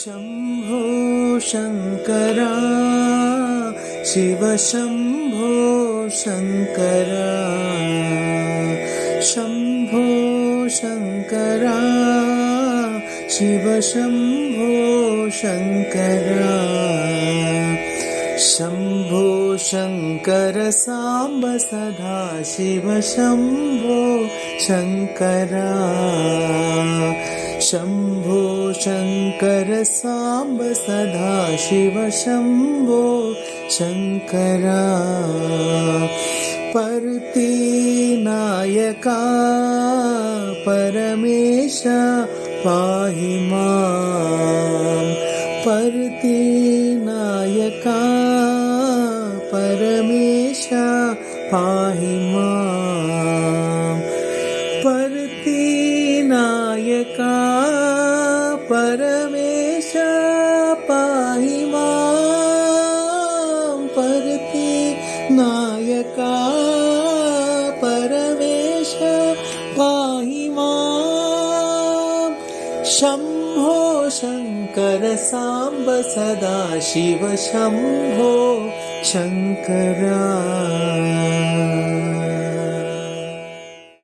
शम्भो शङ्करा शिव शम्भो शङ्करा शम्भो शङ्करा शिव शम्भो शङ्करा शम्भो शङ्कर साम्ब सदा शिव शम्भो शङ्करा शम्भो शङ्कर साम्ब सदा शिव शम्भो शङ्करा पर्ति नायका परमेश पाहि मां पर्ति नायका परमेश पाहि मां पर्ति नायका परमेश पाहि मां पर्ति नायका परमेश पाहि मां शम्भो शङ्कर साम्ब सदा शिव शम्भो शङ्करा।